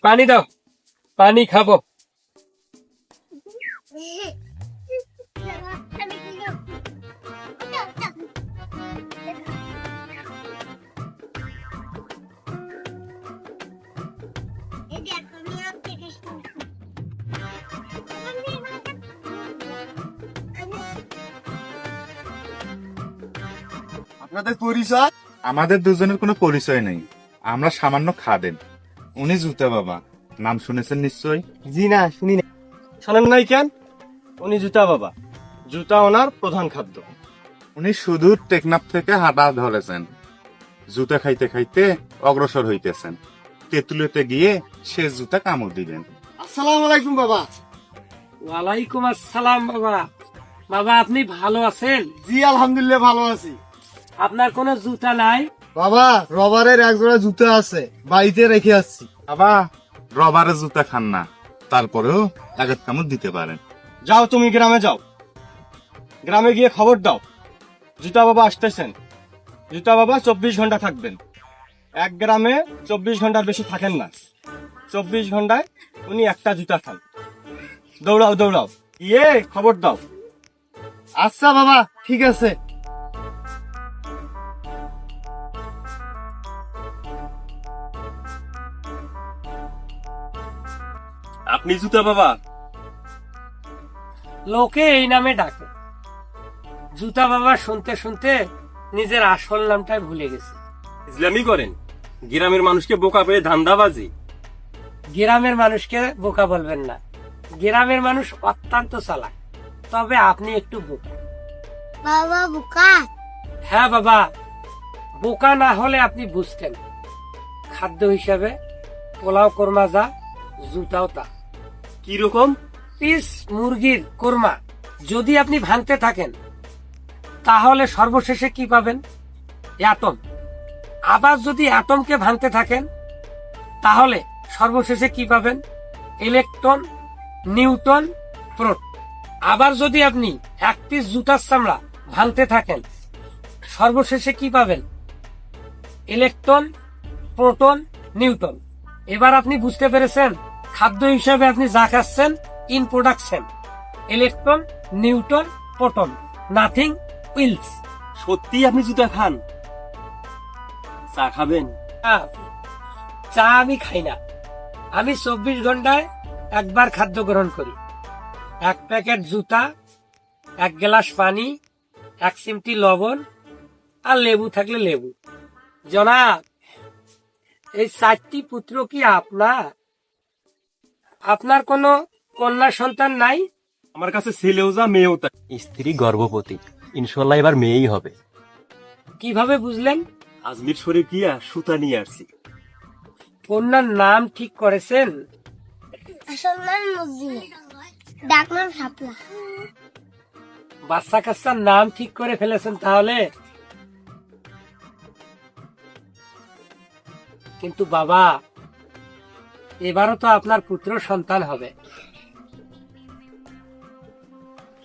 পানি দাও, পানি খাবো। আপনাদের পরিচয়? আমাদের দুজনের কোনো পরিচয় নেই, আমরা সামান্য খাদেন। উনি জুতা বাবা, নাম শুনেছেন নিশ্চয়ই। জি না, শুনি না। শোনেন নাই কেন? উনি জুতা বাবা, জুতা ওনার প্রধান খাদ্য। উনি সুদূর টেকনাফ থেকে হাঁটা ধরেছেন, জুতা খাইতে খাইতে অগ্রসর হইতেছেন। তেঁতুলেতে গিয়ে সে জুতা কামড় দিবেন। আসসালামু আলাইকুম বাবা। ওয়ালাইকুম আসসালাম বাবা। বাবা আপনি ভালো আছেন? জি আলহামদুলিল্লাহ ভালো আছি। আপনার কোনো জুতা নাই? বাবা রবারের এক জোড়া জুতা আছে, বাড়িতে রেখে আসছি। বাবা রবারে জুতা খান না, তারপরেও আঘাত কামড় দিতে পারেন। যাও তুমি গ্রামে যাও, গ্রামে গিয়ে খবর দাও জুতা বাবা আসতেছেন। জুতা বাবা 24 ঘন্টা থাকবেন। এক গ্রামে 24 ঘন্টার বেশি থাকেন না। 24 ঘন্টায় উনি একটা জুতা খান। দৌড়াও দৌড়াও, গিয়ে খবর দাও। আচ্ছা বাবা, ঠিক আছে। আপনি জুতা বাবা? লোকে এই নামে ডাকে। জুতা বাবা শুনতে শুনতে নিজের আসল নামটাই ভুলে গেছে। ইসলামি করেন? গ্রামের মানুষকে বোকা পেয়ে ধান্দাবাজি। গ্রামের মানুষকে বোকা বলবেন না, গ্রামের মানুষ অত্যন্ত চালাক, তবে আপনি একটু বোকা। বাবা বুকা। হ্যাঁ বাবা, বোকা না হলে আপনি বুঝতেন। খাদ্য হিসাবে পোলাও কোরমা যা, জুতাও তা। কি রকম? পিস মুরগির কোরমা যদি আপনি ভাঙতে থাকেন, তাহলে সর্বশেষে কি পাবেন? অ্যাটম। আবার যদি অ্যাটমকে ভাঙতে থাকেন, তাহলে সর্বশেষে কি পাবেন? Electron, neutron, proton. আবার যদি আপনি এক পিস জুতার চামড়া ভাঙতে থাকেন, সর্বশেষে কি পাবেন? Electron, proton, neutron. এবার আপনি বুঝতে পেরেছেন খাদ্য হিসাবে আপনি যা খাচ্ছেন, in production electron, neutron, proton, nothing else. সত্যি আপনি জুতা খান? চা খাবেন? চা আমি খাই না। আমি 24 ঘন্টায় একবার খাদ্য গ্রহণ করি। এক প্যাকেট জুতা, এক গ্লাস পানি, এক চিমটি লবণ, আর লেবু থাকলে লেবু। জনাব, এই 4টি পুত্র কি আপনার? আপনার কোনো কন্যা সন্তান নাই? আমার কাছে ছেলেও যা মেয়েও তা। স্ত্রী গর্ভবতী, ইনশাল্লাহ এবার মেয়েই হবে। কিভাবে বুঝলেন? আজমির শরীফ গিয়া সুতা নিয়ে আসছি। কন্যার নাম ঠিক করেছেন? আসল নাম মুজিব, ডাক নাম শাপলা। বাচ্চা কাচ্চার নাম ঠিক করে ফেলেছেন তাহলে? কিন্তু বাবা, এবারও তো আপনার পুত্র সন্তান হবে।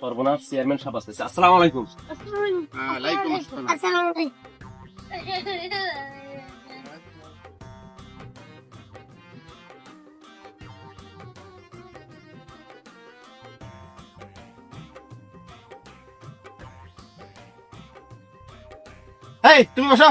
সর্বনাশ, চেয়ারম্যান সাহেব আসতেছে। আসসালামু আলাইকুম। আসসালামু আলাইকুম। এই তুমি বসো।